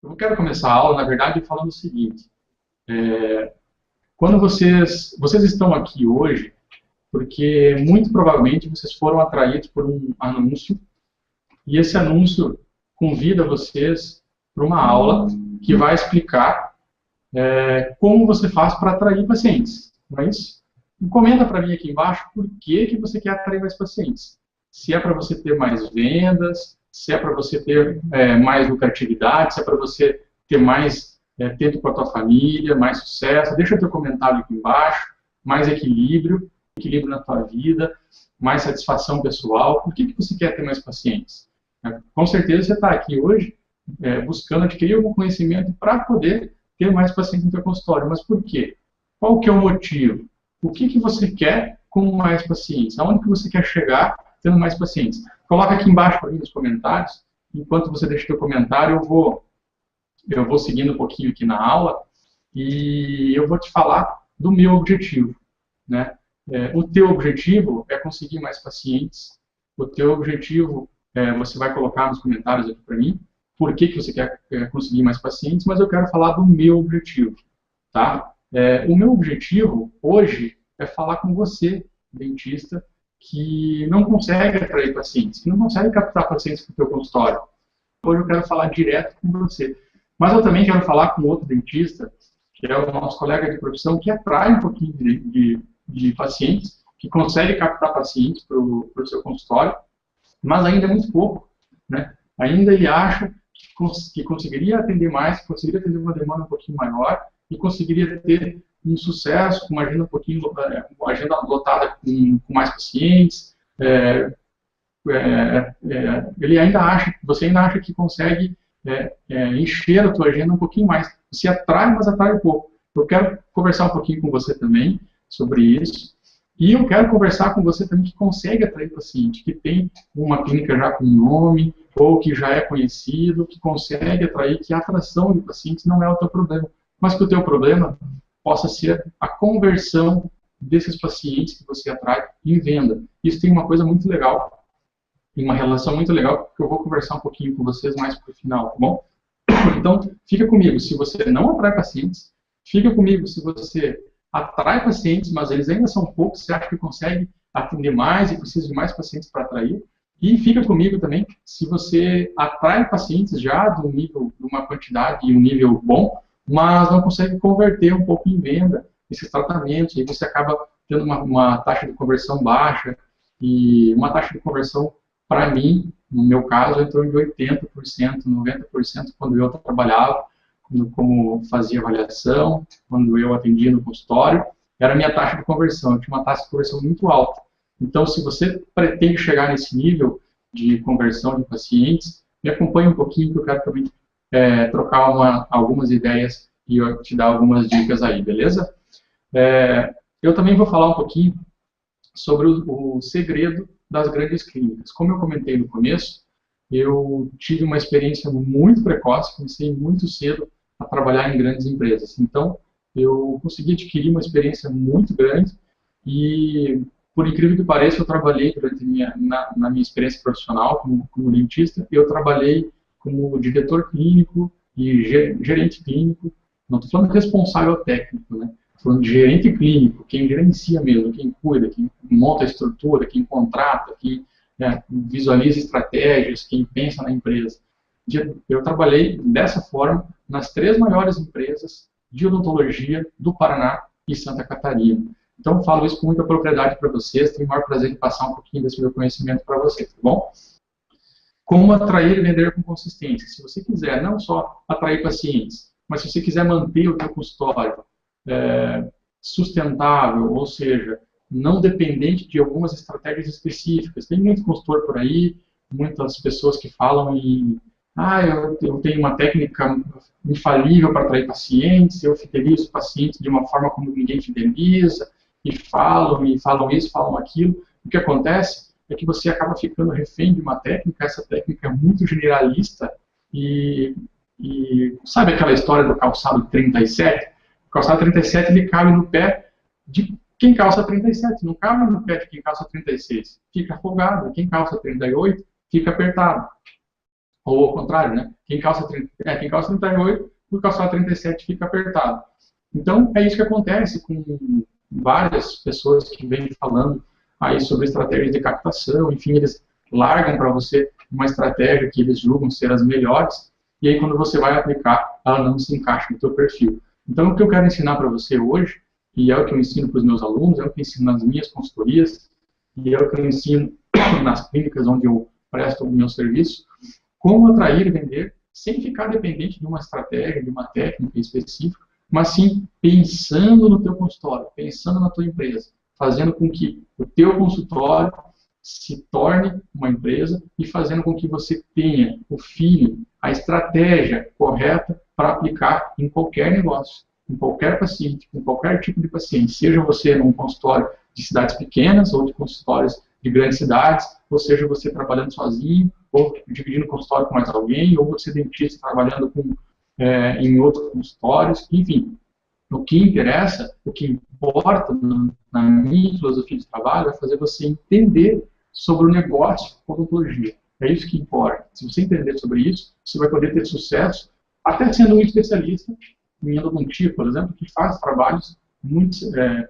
Eu quero começar a aula, na verdade, falando o seguinte. Quando vocês estão aqui hoje, porque muito provavelmente vocês foram atraídos por um anúncio, e esse anúncio convida vocês para uma aula que vai explicar como você faz para atrair pacientes. Não é isso? Comenta para mim aqui embaixo por que você quer atrair mais pacientes. Se é para você ter mais vendas, se é para você ter mais lucratividade, se é para você ter mais tempo com a tua família, mais sucesso. Deixa o teu comentário aqui embaixo, mais equilíbrio na tua vida, mais satisfação pessoal. Por que você quer ter mais pacientes? Com certeza você está aqui hoje buscando adquirir algum conhecimento para poder ter mais pacientes no teu consultório. Mas por quê? Qual que é o motivo? O que você quer com mais pacientes? Aonde que você quer chegar tendo mais pacientes? Coloca aqui embaixo para mim nos comentários. Enquanto você deixa o teu comentário, eu vou seguindo um pouquinho aqui na aula e eu vou te falar do meu objetivo, né? O teu objetivo é conseguir mais pacientes. O teu objetivo, você vai colocar nos comentários aqui para mim, por que você quer conseguir mais pacientes, mas eu quero falar do meu objetivo, tá? O meu objetivo hoje é falar com você, dentista, que não consegue atrair pacientes, que não consegue captar pacientes para o teu consultório. Hoje eu quero falar direto com você. Mas eu também quero falar com outro dentista, que é o nosso colega de profissão, que atrai um pouquinho de pacientes, que consegue captar pacientes para o seu consultório, mas ainda é muito pouco, né? Ainda ele acha que conseguiria atender mais, que conseguiria atender uma demanda um pouquinho maior e conseguiria ter um sucesso, com uma agenda uma agenda lotada com mais pacientes. Ele ainda acha, você ainda acha que consegue encher a tua agenda um pouquinho mais. Você atrai, mas atrai um pouco. Eu quero conversar um pouquinho com você também sobre isso. E eu quero conversar com você também que consegue atrair paciente, que tem uma clínica já com nome, ou que já é conhecido, que consegue atrair, que a atração de pacientes não é o teu problema, mas que o teu problema possa ser a conversão desses pacientes que você atrai em venda. Isso tem uma coisa muito legal, tem uma relação muito legal, que eu vou conversar um pouquinho com vocês mais para o final, tá bom? Então, fica comigo. Se você não atrai pacientes, fica comigo. Se você atrai pacientes, mas eles ainda são poucos, você acha que consegue atender mais e precisa de mais pacientes para atrair. E fica comigo também, se você atrai pacientes já de uma quantidade e um nível bom, mas não consegue converter um pouco em venda esses tratamentos, e você acaba tendo uma taxa de conversão baixa, e uma taxa de conversão, para mim, no meu caso, é em torno de 80%, 90% quando eu trabalhava, como fazia avaliação, quando eu atendia no consultório, era a minha taxa de conversão. Eu tinha uma taxa de conversão muito alta. Então, se você pretende chegar nesse nível de conversão de pacientes, me acompanhe um pouquinho, que eu quero também trocar algumas ideias e eu te dar algumas dicas aí, beleza? Eu também vou falar um pouquinho sobre o segredo das grandes clínicas. Como eu comentei no começo, eu tive uma experiência muito precoce, comecei muito cedo a trabalhar em grandes empresas. Então, eu consegui adquirir uma experiência muito grande e, por incrível que pareça, eu trabalhei durante na minha experiência profissional como dentista, eu trabalhei como diretor clínico e gerente clínico. Não estou falando de responsável técnico, né? Estou falando de gerente clínico, quem gerencia mesmo, quem cuida, quem monta a estrutura, quem contrata, quem visualiza estratégias, quem pensa na empresa. Eu trabalhei dessa forma nas 3 maiores empresas de odontologia do Paraná e Santa Catarina. Então, eu falo isso com muita propriedade para vocês, tenho o maior prazer de passar um pouquinho desse meu conhecimento para vocês, tá bom? Como atrair e vender com consistência? Se você quiser não só atrair pacientes, mas se você quiser manter o seu consultório sustentável, ou seja, não dependente de algumas estratégias específicas. Tem muito consultor por aí, muitas pessoas que falam em eu tenho uma técnica infalível para atrair pacientes, eu fidelizo pacientes de uma forma como ninguém fideliza, e falam isso, falam aquilo. O que acontece é que você acaba ficando refém de uma técnica, essa técnica é muito generalista, e sabe aquela história do calçado 37? O calçado 37 ele cabe no pé de quem calça 37, não cabe no pé de quem calça 36. Fica folgado. Quem calça 38 fica apertado. Ou ao contrário, né? Quem calça 38, por calçar 37 fica apertado. Então, é isso que acontece com várias pessoas que vêm falando aí sobre estratégias de captação, enfim, eles largam para você uma estratégia que eles julgam ser as melhores, e aí quando você vai aplicar, ela não se encaixa no teu perfil. Então, o que eu quero ensinar para você hoje, e é o que eu ensino para os meus alunos, é o que eu ensino nas minhas consultorias, e é o que eu ensino nas clínicas onde eu presto o meu serviço, como atrair e vender sem ficar dependente de uma estratégia, de uma técnica específica, mas sim pensando no teu consultório, pensando na tua empresa, fazendo com que o teu consultório se torne uma empresa e fazendo com que você tenha o feeling, a estratégia correta para aplicar em qualquer negócio, em qualquer paciente, com qualquer tipo de paciente, seja você num consultório de cidades pequenas ou de consultórios de grandes cidades, ou seja você trabalhando sozinho, ou dividindo o consultório com mais alguém, ou você dentista trabalhando em outros consultórios, enfim. O que interessa, o que importa na minha filosofia de trabalho é fazer você entender sobre o negócio de odontologia. É isso que importa. Se você entender sobre isso, você vai poder ter sucesso, até sendo um especialista em endodontia, por exemplo, que faz trabalhos muito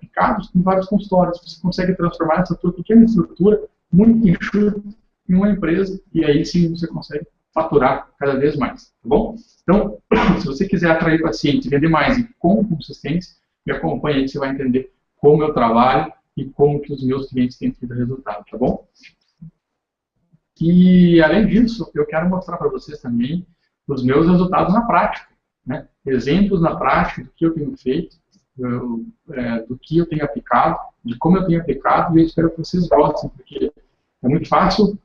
picados em vários consultórios. Você consegue transformar essa tua pequena estrutura, muito enxuta, em uma empresa, e aí sim você consegue faturar cada vez mais, tá bom? Então, se você quiser atrair pacientes, vender mais e com consistência, me acompanhe aí que você vai entender como eu trabalho e como que os meus clientes têm tido resultado, tá bom? E, além disso, eu quero mostrar para vocês também os meus resultados na prática, né? Exemplos na prática do que eu tenho feito, do que eu tenho aplicado, de como eu tenho aplicado, e eu espero que vocês gostem, porque é muito fácil,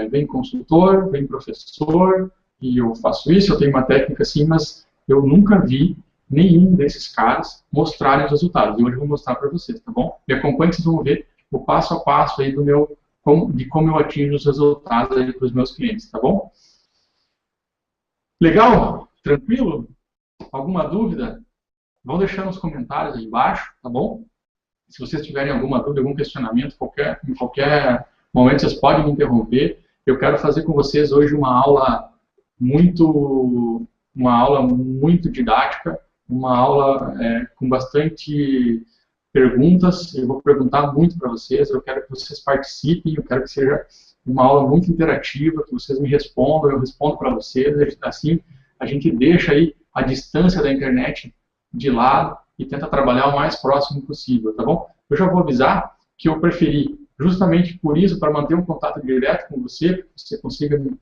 vem consultor, vem professor, e eu faço isso, eu tenho uma técnica assim, mas eu nunca vi nenhum desses caras mostrarem os resultados. E hoje eu vou mostrar para vocês, tá bom? Me acompanhe que vocês vão ver o passo a passo aí de como eu atingo os resultados aí para os meus clientes, tá bom? Legal? Tranquilo? Alguma dúvida? Vão deixando nos comentários aí embaixo, tá bom? Se vocês tiverem alguma dúvida, algum questionamento, em qualquer momento vocês podem me interromper. Eu quero fazer com vocês hoje uma aula muito didática, uma aula com bastante perguntas. Eu vou perguntar muito para vocês, eu quero que vocês participem, eu quero que seja uma aula muito interativa, que vocês me respondam, eu respondo para vocês, assim a gente deixa aí a distância da internet de lado e tenta trabalhar o mais próximo possível, tá bom? Eu já vou avisar que eu preferi, justamente por isso, para manter um contato direto com você, que você consiga me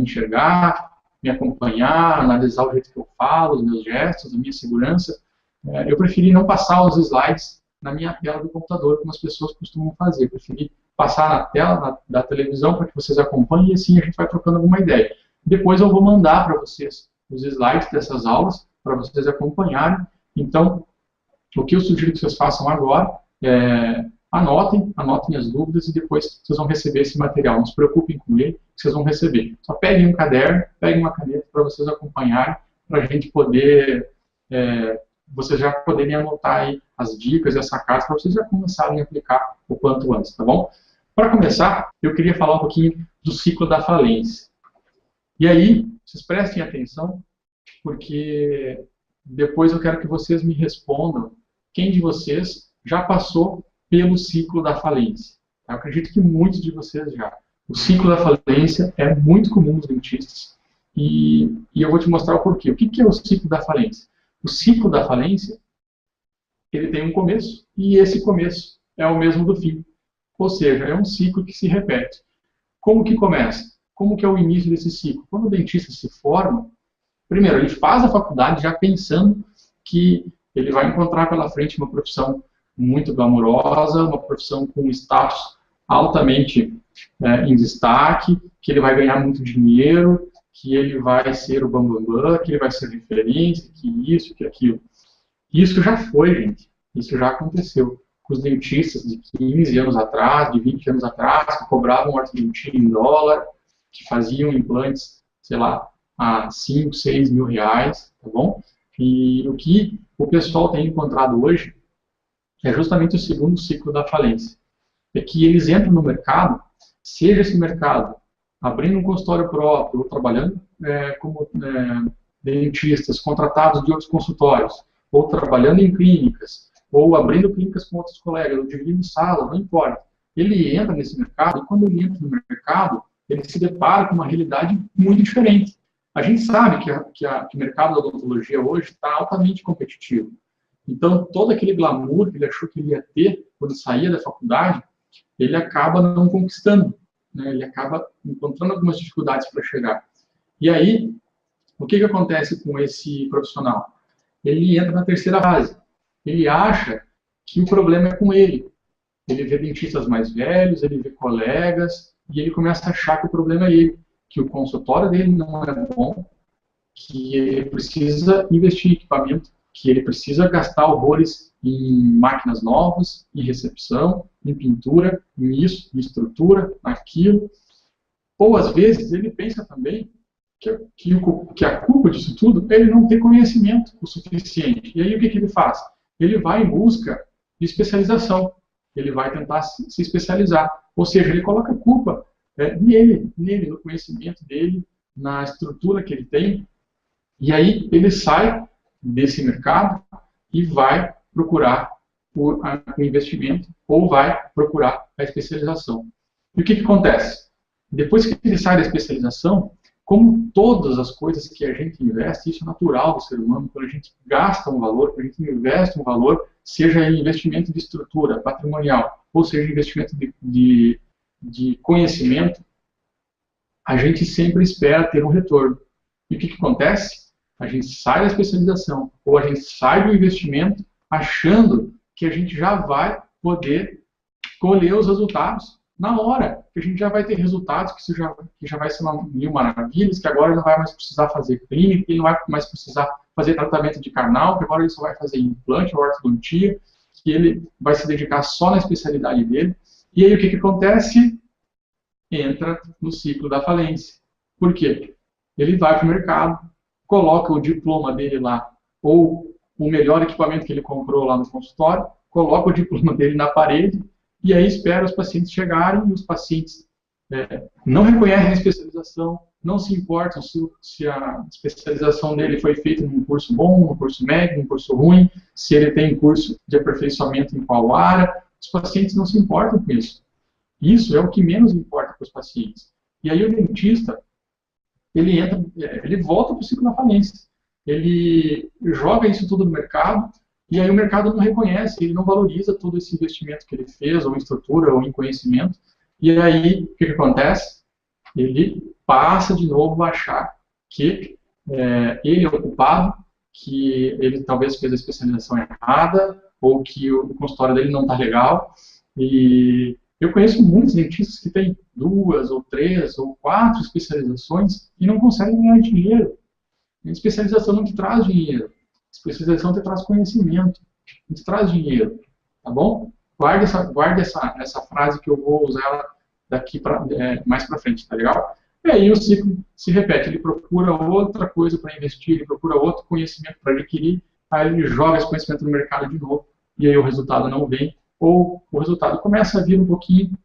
enxergar, me acompanhar, analisar o jeito que eu falo, os meus gestos, a minha segurança, eu preferi não passar os slides na minha tela do computador, como as pessoas costumam fazer. Eu preferi passar na tela da televisão para que vocês acompanhem e assim a gente vai trocando alguma ideia. Depois eu vou mandar para vocês os slides dessas aulas, para vocês acompanharem. Então, o que eu sugiro que vocês façam agora é anotem as dúvidas e depois vocês vão receber esse material. Não se preocupem com ele, que vocês vão receber. Só peguem um caderno, peguem uma caneta para vocês acompanharem, para a gente poder, vocês já poderem anotar aí as dicas e as sacadas para vocês já começarem a aplicar o quanto antes, tá bom? Para começar, eu queria falar um pouquinho do ciclo da falência. E aí, vocês prestem atenção, porque depois eu quero que vocês me respondam quem de vocês já passou pelo ciclo da falência. Eu acredito que muitos de vocês já. O ciclo da falência é muito comum nos dentistas e eu vou te mostrar o porquê. O que é o ciclo da falência? O ciclo da falência, ele tem um começo e esse começo é o mesmo do fim. Ou seja, é um ciclo que se repete. Como que começa? Como que é o início desse ciclo? Quando o dentista se forma, primeiro, ele faz a faculdade já pensando que ele vai encontrar pela frente uma profissão muito glamourosa, uma profissão com status altamente em destaque, que ele vai ganhar muito dinheiro, que ele vai ser o bambambam, que ele vai ser referência, que isso, que aquilo. Isso já foi, gente. Isso já aconteceu com os dentistas de 15 anos atrás, de 20 anos atrás, que cobravam ortodontia em dólar, que faziam implantes, sei lá, a 5, 6 mil reais, tá bom? E o que o pessoal tem encontrado hoje é justamente o segundo ciclo da falência. É que eles entram no mercado, seja esse mercado abrindo um consultório próprio, ou trabalhando como dentistas contratados de outros consultórios, ou trabalhando em clínicas, ou abrindo clínicas com outros colegas, ou dividindo sala, não importa. Ele entra nesse mercado, e quando ele entra no mercado, ele se depara com uma realidade muito diferente. A gente sabe que o mercado da odontologia hoje está altamente competitivo. Então, todo aquele glamour que ele achou que ele ia ter quando saía da faculdade, ele acaba não conquistando, né? Ele acaba encontrando algumas dificuldades para chegar. E aí, o que acontece com esse profissional? Ele entra na terceira fase. Ele acha que o problema é com ele. Ele vê dentistas mais velhos, ele vê colegas, e ele começa a achar que o problema é ele, que o consultório dele não é bom, que ele precisa investir em equipamento, que ele precisa gastar horrores em máquinas novas, em recepção, em pintura, em isso, em estrutura, naquilo. Ou, às vezes, ele pensa também que a culpa disso tudo é ele não ter conhecimento o suficiente. E aí, o que ele faz? Ele vai em busca de especialização. Ele vai tentar se especializar. Ou seja, ele coloca a culpa nele, no conhecimento dele, na estrutura que ele tem. E aí ele sai desse mercado e vai procurar o investimento ou vai procurar a especialização. E o que acontece? Depois que ele sai da especialização, como todas as coisas que a gente investe, isso é natural do ser humano, quando a gente gasta um valor, quando a gente investe um valor, seja em investimento de estrutura patrimonial, ou seja, investimento de conhecimento, a gente sempre espera ter um retorno. E o que acontece? A gente sai da especialização, ou a gente sai do investimento, achando que a gente já vai poder colher os resultados na hora, que a gente já vai ter resultados, que já vai ser mil maravilhas, que agora não vai mais precisar fazer clínica, que não vai mais precisar fazer tratamento de carnal, que agora ele só vai fazer implante ou ortodontia, que ele vai se dedicar só na especialidade dele. E aí o que acontece? Entra no ciclo da falência. Por quê? Ele vai para o mercado, coloca o diploma dele lá, ou o melhor equipamento que ele comprou lá no consultório, coloca o diploma dele na parede, e aí espera os pacientes chegarem, e os pacientes não reconhecem a especialização, não se importam se a especialização dele foi feita num curso bom, num curso médio, num curso ruim, se ele tem curso de aperfeiçoamento em qual área, os pacientes não se importam com isso. Isso é o que menos importa para os pacientes. E aí o dentista, ele volta para o ciclo da falência. Ele joga isso tudo no mercado, e aí o mercado não reconhece, ele não valoriza todo esse investimento que ele fez, ou em estrutura, ou em conhecimento. E aí, o que acontece? Ele passa de novo a achar que ele é o culpado, que ele talvez fez a especialização errada, ou que o consultório dele não está legal. E eu conheço muitos dentistas que têm 2, ou 3, ou 4 especializações e não conseguem ganhar dinheiro. A especialização não te traz dinheiro. A especialização te traz conhecimento. Não te traz dinheiro. Tá bom? Guarde essa frase que eu vou usar ela daqui mais para frente, tá legal? E aí o ciclo se repete. Ele procura outra coisa para investir, ele procura outro conhecimento para adquirir, aí ele joga esse conhecimento no mercado de novo, e aí o resultado não vem, ou o resultado começa a vir um pouquinho,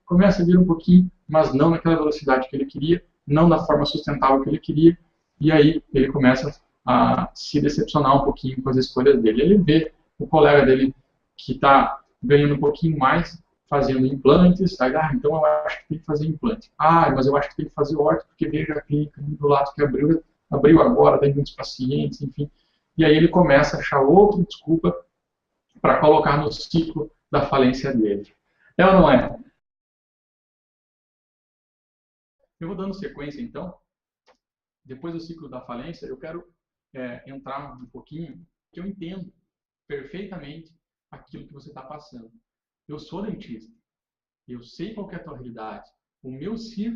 mas não naquela velocidade que ele queria, não da forma sustentável que ele queria, e aí ele começa a se decepcionar um pouquinho com as escolhas dele. Ele vê o colega dele que está ganhando um pouquinho mais fazendo implantes, aí, então eu acho que tem que fazer implante. Mas eu acho que tem que fazer orto, porque veja a clínica do lado que abriu agora, tem muitos pacientes, enfim. E aí ele começa a achar outra desculpa para colocar no ciclo da falência dele. É ou não é? Eu vou dando sequência, então. Depois do ciclo da falência, eu quero entrar um pouquinho, que eu entendo perfeitamente aquilo que você está passando. Eu sou dentista. Eu sei qual é a tua realidade. O meu ciclo